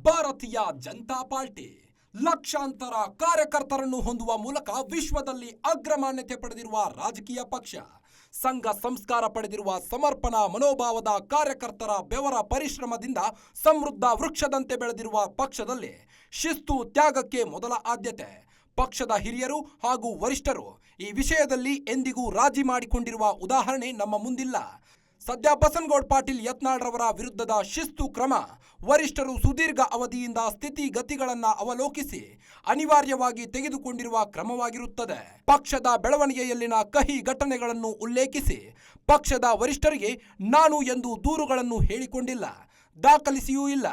ಭಾರತೀಯ ಜನತಾ ಪಾರ್ಟಿ ಲಕ್ಷಾಂತರ ಕಾರ್ಯಕರ್ತರನ್ನು ಹೊಂದುವ ಮೂಲಕ ವಿಶ್ವದಲ್ಲಿ ಅಗ್ರಮಾನ್ಯತೆ ಪಡೆದಿರುವ ರಾಜಕೀಯ ಪಕ್ಷ. ಸಂಘ ಸಂಸ್ಕಾರ ಪಡೆದಿರುವ ಸಮರ್ಪಣಾ ಮನೋಭಾವದ ಕಾರ್ಯಕರ್ತರ ಬೆವರ ಪರಿಶ್ರಮದಿಂದ ಸಮೃದ್ಧ ವೃಕ್ಷದಂತೆ ಬೆಳೆದಿರುವ ಪಕ್ಷದಲ್ಲಿ ಶಿಸ್ತು ತ್ಯಾಗಕ್ಕೆ ಮೊದಲ ಆದ್ಯತೆ. ಪಕ್ಷದ ಹಿರಿಯರು ಹಾಗೂ ವರಿಷ್ಠರು ಈ ವಿಷಯದಲ್ಲಿ ಎಂದಿಗೂ ರಾಜಿ ಮಾಡಿಕೊಂಡಿರುವ ಉದಾಹರಣೆ ನಮ್ಮ ಮುಂದಿಲ್ಲ. ಸದ್ಯ ಬಸನಗೌಡ ಪಾಟೀಲ್ ಯತ್ನಾಳ್ ವಿರುದ್ಧದ ಶಿಸ್ತು ಕ್ರಮ ವರಿಷ್ಠರು ಸುದೀರ್ಘ ಅವಧಿಯಿಂದ ಸ್ಥಿತಿಗತಿಗಳನ್ನು ಅವಲೋಕಿಸಿ ಅನಿವಾರ್ಯವಾಗಿ ತೆಗೆದುಕೊಂಡಿರುವ ಕ್ರಮವಾಗಿರುತ್ತದೆ. ಪಕ್ಷದ ಬೆಳವಣಿಗೆಯಲ್ಲಿನ ಕಹಿ ಘಟನೆಗಳನ್ನು ಉಲ್ಲೇಖಿಸಿ ಪಕ್ಷದ ವರಿಷ್ಠರಿಗೆ ನಾನು ಎಂದು ದೂರುಗಳನ್ನು ಹೇಳಿಕೊಂಡಿಲ್ಲ, ದಾಖಲಿಸಿಯೂ ಇಲ್ಲ.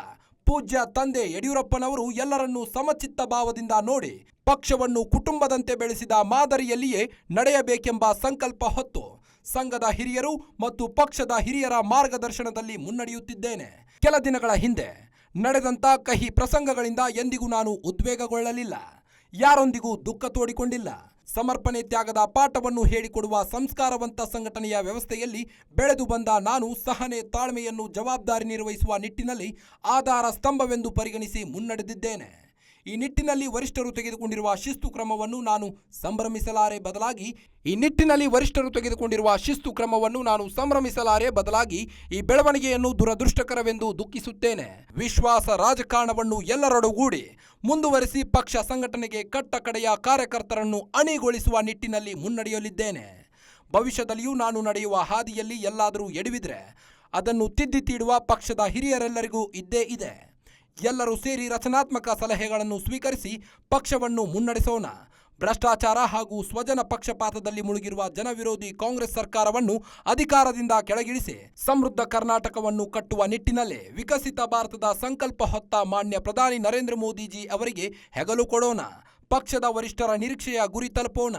ಪೂಜ್ಯ ತಂದೆ ಯಡಿಯೂರಪ್ಪನವರು ಎಲ್ಲರನ್ನೂ ಸಮಚಿತ್ತ ಭಾವದಿಂದ ನೋಡಿ ಪಕ್ಷವನ್ನು ಕುಟುಂಬದಂತೆ ಬೆಳೆಸಿದ ಮಾದರಿಯಲ್ಲಿಯೇ ನಡೆಯಬೇಕೆಂಬ ಸಂಕಲ್ಪ ಹೊತ್ತು ಸಂಘದ ಹಿರಿಯರು ಮತ್ತು ಪಕ್ಷದ ಹಿರಿಯರ ಮಾರ್ಗದರ್ಶನದಲ್ಲಿ ಮುನ್ನಡೆಯುತ್ತಿದ್ದೇನೆ. ಕೆಲ ದಿನಗಳ ಹಿಂದೆ ನಡೆದಂಥ ಕಹಿ ಪ್ರಸಂಗಗಳಿಂದ ಎಂದಿಗೂ ನಾನು ಉದ್ವೇಗಗೊಳ್ಳಲಿಲ್ಲ, ಯಾರೊಂದಿಗೂ ದುಃಖ ತೋಡಿಕೊಂಡಿಲ್ಲ. ಸಮರ್ಪಣೆ ತ್ಯಾಗದ ಪಾಠವನ್ನು ಹೇಳಿಕೊಡುವ ಸಂಸ್ಕಾರವಂತ ಸಂಘಟನೆಯ ವ್ಯವಸ್ಥೆಯಲ್ಲಿ ಬೆಳೆದು ಬಂದ ನಾನು ಸಹನೆ ತಾಳ್ಮೆಯನ್ನು ಜವಾಬ್ದಾರಿ ನಿರ್ವಹಿಸುವ ನಿಟ್ಟಿನಲ್ಲಿ ಆಧಾರ ಸ್ತಂಭವೆಂದು ಪರಿಗಣಿಸಿ ಮುನ್ನಡೆದಿದ್ದೇನೆ. ಈ ನಿಟ್ಟಿನಲ್ಲಿ ವರಿಷ್ಠರು ತೆಗೆದುಕೊಂಡಿರುವ ಶಿಸ್ತು ಕ್ರಮವನ್ನು ನಾನು ಸಂಭ್ರಮಿಸಲಾರೆ ಬದಲಾಗಿ ಈ ಬೆಳವಣಿಗೆಯನ್ನು ದುರದೃಷ್ಟಕರವೆಂದು ದುಃಖಿಸುತ್ತೇನೆ. ವಿಶ್ವಾಸ ರಾಜಕಾರಣವನ್ನು ಎಲ್ಲರೊಡಗೂಡಿ ಮುಂದುವರಿಸಿ ಪಕ್ಷ ಸಂಘಟನೆಗೆ ಕಟ್ಟ ಕಡೆಯ ಕಾರ್ಯಕರ್ತರನ್ನು ಅಣಿಗೊಳಿಸುವ ನಿಟ್ಟಿನಲ್ಲಿ ಮುನ್ನಡೆಯಲಿದ್ದೇನೆ. ಭವಿಷ್ಯದಲ್ಲಿಯೂ ನಾನು ನಡೆಯುವ ಹಾದಿಯಲ್ಲಿ ಎಲ್ಲಾದರೂ ಎಡವಿದ್ರೆ ಅದನ್ನು ತಿದ್ದಿ ತೀಡುವ ಪಕ್ಷದ ಹಿರಿಯರೆಲ್ಲರಿಗೂ ಇದ್ದೇ ಇದೆ. ಎಲ್ಲರೂ ಸೇರಿ ರಚನಾತ್ಮಕ ಸಲಹೆಗಳನ್ನು ಸ್ವೀಕರಿಸಿ ಪಕ್ಷವನ್ನು ಮುನ್ನಡೆಸೋಣ. ಭ್ರಷ್ಟಾಚಾರ ಹಾಗೂ ಸ್ವಜನ ಪಕ್ಷಪಾತದಲ್ಲಿ ಮುಳುಗಿರುವ ಜನವಿರೋಧಿ ಕಾಂಗ್ರೆಸ್ ಸರ್ಕಾರವನ್ನು ಅಧಿಕಾರದಿಂದ ಕೆಳಗಿಳಿಸಿ ಸಮೃದ್ಧ ಕರ್ನಾಟಕವನ್ನು ಕಟ್ಟುವ ನಿಟ್ಟಿನಲ್ಲಿ ವಿಕಸಿತ ಭಾರತದ ಸಂಕಲ್ಪ ಹೊತ್ತ ಮಾನ್ಯ ಪ್ರಧಾನಿ ನರೇಂದ್ರ ಮೋದಿಜಿ ಅವರಿಗೆ ಹೆಗಲು ಕೊಡೋಣ. ಪಕ್ಷದ ವರಿಷ್ಠರ ನಿರೀಕ್ಷೆಯ ಗುರಿ ತಲುಪೋಣ.